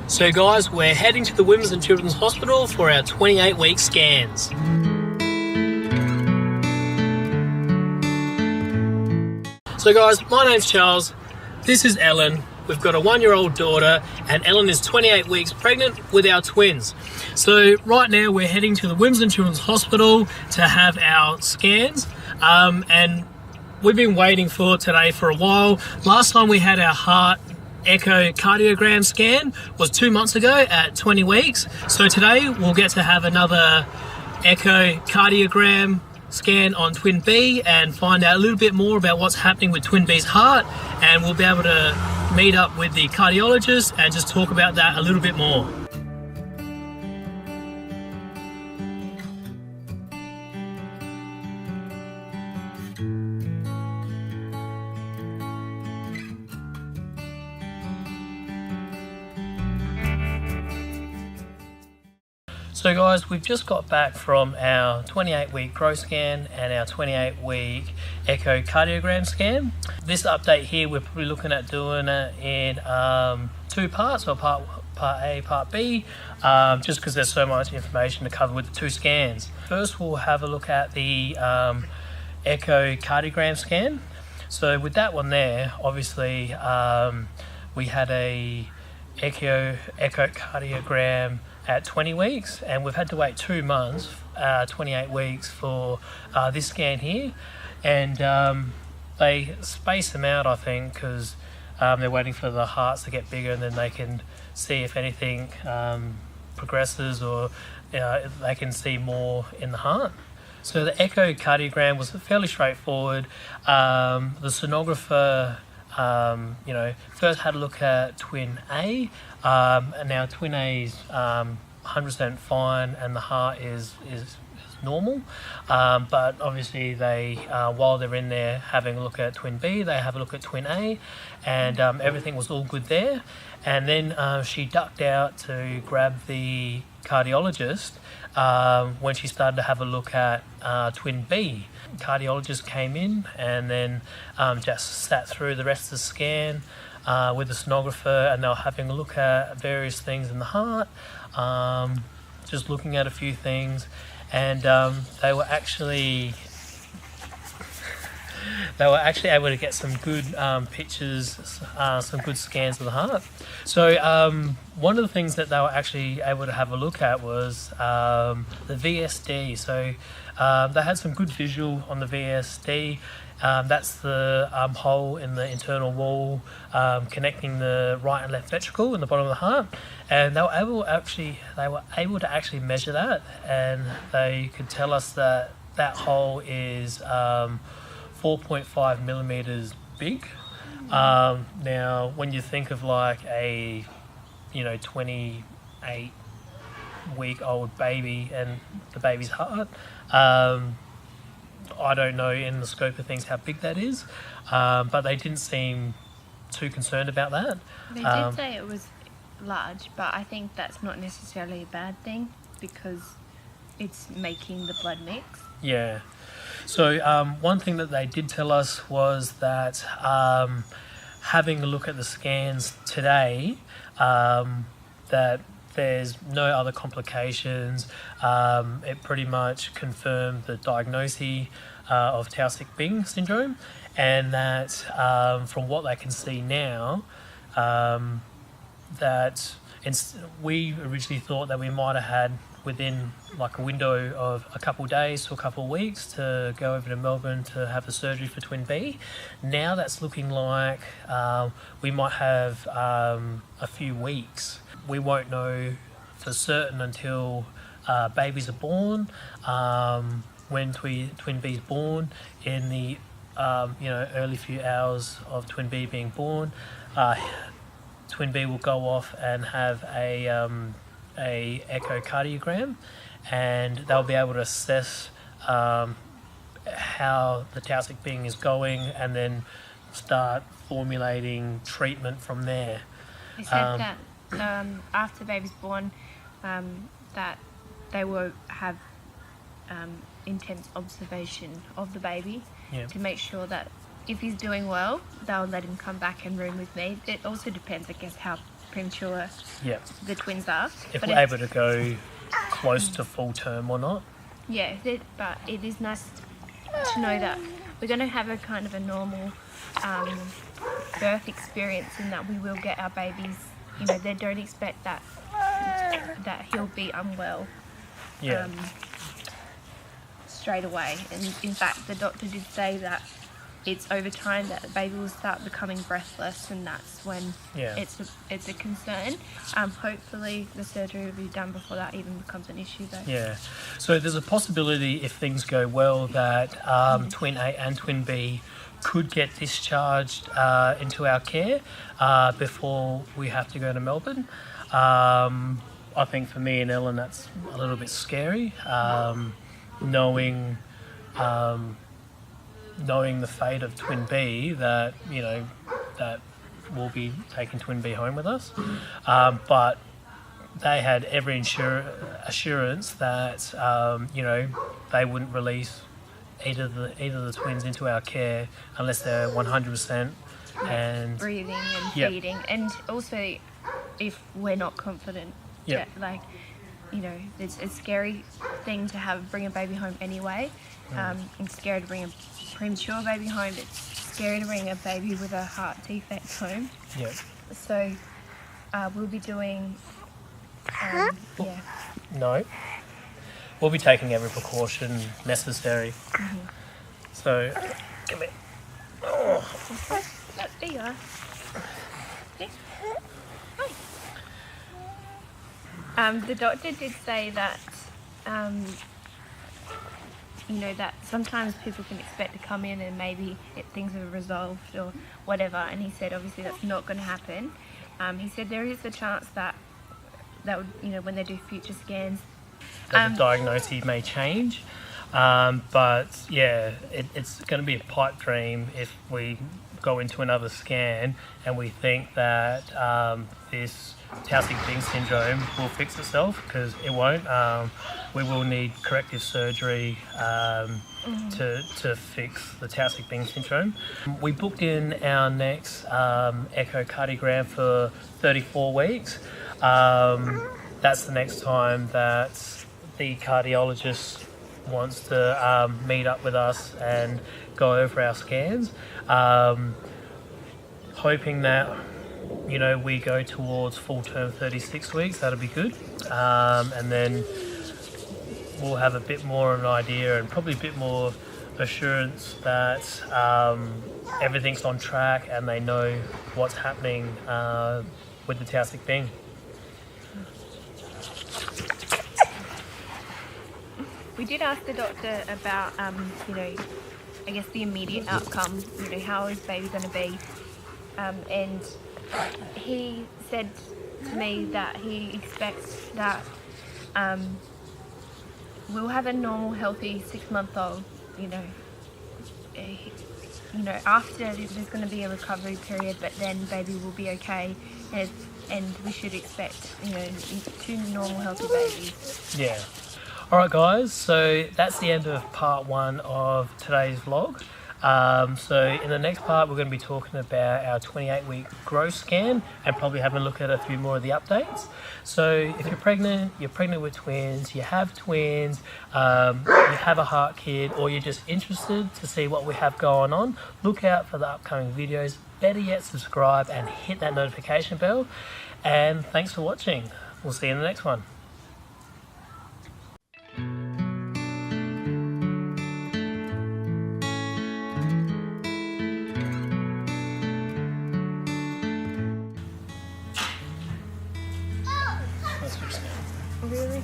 So guys, we're heading to the Women's and Children's Hospital for our 28-week scans. So guys, my name's Charles, this is Ellen. We've got a 1-year-old daughter and Ellen is 28 weeks pregnant with our twins. So right now we're heading to the Women's and Children's Hospital to have our scans, and we've been waiting for today for a while. Last time we had our heart echocardiogram scan was 2 months ago at 20 weeks. So today we'll get to have another echocardiogram scan on twin B and find out a little bit more about what's happening with twin B's heart, and we'll be able to meet up with the cardiologist and just talk about that a little bit more. So guys, we've just got back from our 28-week growth scan and our 28-week echocardiogram scan. This update here, we're probably looking at doing it in 2 parts, or part A, part B, just because there's so much information to cover with the 2 scans. First, we'll have a look at the echocardiogram scan. So with that one there, obviously, we had a echocardiogram at 20 weeks, and we've had to wait 2 months, 28 weeks for this scan here, and they space them out, I think, because they're waiting for the hearts to get bigger and then they can see if anything progresses, or they can see more in the heart. So the echocardiogram was fairly straightforward. The sonographer first had a look at twin A, and now twin A's 100% fine and the heart is normal, but obviously they, while they're in there having a look at twin B, they have a look at twin A, and everything was all good there. And then she ducked out to grab the cardiologist when she started to have a look at twin B. Cardiologist came in and then just sat through the rest of the scan with the sonographer, and they were having a look at various things in the heart, just looking at a few things, and they were actually able to get some good pictures, some good scans of the heart. So one of the things that they were actually able to have a look at was the VSD. So they had some good visual on the VSD. That's the hole in the internal wall connecting the right and left ventricle in the bottom of the heart, and they were able to actually measure that, and they could tell us that that hole is 4.5 millimeters big. Now, when you think of like a 28-week-old baby and the baby's heart, I don't know in the scope of things how big that is, but they didn't seem too concerned about that. They did say it was large, but I think that's not necessarily a bad thing because it's making the blood mix. Yeah. So one thing that they did tell us was that having a look at the scans today, that there's no other complications. It pretty much confirmed the diagnosis of Taussig Bing Syndrome, and that from what they can see now, that we originally thought that we might have had within like a window of a couple of days to a couple of weeks to go over to Melbourne to have the surgery for twin B. Now that's looking like we might have a few weeks. We won't know for certain until babies are born. When twin B is born, in the early few hours of twin B being born, twin B will go off and have a echocardiogram, and they'll be able to assess how the Taussig Bing is going, and then start formulating treatment from there. They said that after the baby's born, that they will have intense observation of the baby, yep, to make sure that if he's doing well, they'll let him come back and room with me. It also depends, I guess, how premature Yeah. the twins are. If But we're able to go close to full term or not. yeah, but it is nice to know that we're going to have a kind of a normal birth experience, in that we will get our babies, you know, they don't expect that he'll be unwell Yeah. straight away. And in fact, the doctor did say that it's over time that the baby will start becoming breathless, and that's when it's a concern. Hopefully the surgery will be done before that even becomes an issue though. Yeah. So there's a possibility, if things go well, that twin A and twin B could get discharged into our care before we have to go to Melbourne. I think for me and Ellen that's a little bit scary, knowing the fate of twin B, that, you know, that we'll be taking twin B home with us. But they had every assurance that, you know, they wouldn't release either of the twins into our care unless they're 100% and breathing and feeding. And also, if we're not confident, like, you know, it's a scary thing to bring a baby home anyway. It's scary to bring a premature baby home. It's scary to bring a baby with a heart defect home. Yeah. So we'll be doing, No. We'll be taking every precaution necessary. So, come here. Oh. There you are. The doctor did say that, you know, that sometimes people can expect to come in and maybe things are resolved or whatever, and he said obviously that's not going to happen. He said there is a chance that would, you know, when they do future scans, the diagnosis may change. But yeah, it's going to be a pipe dream if we go into another scan and we think that this Taussig Bing Syndrome will fix itself, because it won't. We will need corrective surgery to fix the Taussig Bing Syndrome. We booked in our next echocardiogram for 34 weeks. That's the next time that the cardiologist wants to meet up with us and go over our scans, hoping that, you know, we go towards full term 36 weeks. That'll be good, and then we'll have a bit more of an idea and probably a bit more assurance that everything's on track and they know what's happening with the Taussig Bing. we did ask the doctor about, you know, I guess the immediate outcome, you know, how is baby going to be, and he said to me that he expects that we'll have a normal, healthy 6-month-old, you know, after there's going to be a recovery period, but then baby will be okay, and we should expect, you know, 2 normal, healthy babies. Yeah. Alright guys, so that's the end of part 1 of today's vlog. So in the next part we're going to be talking about our 28-week growth scan and probably having a look at a few more of the updates. So if you're pregnant with twins, you have twins, you have a heart kit, or you're just interested to see what we have going on, look out for the upcoming videos. Better yet, subscribe and hit that notification bell. And thanks for watching. We'll see you in the next one. Really?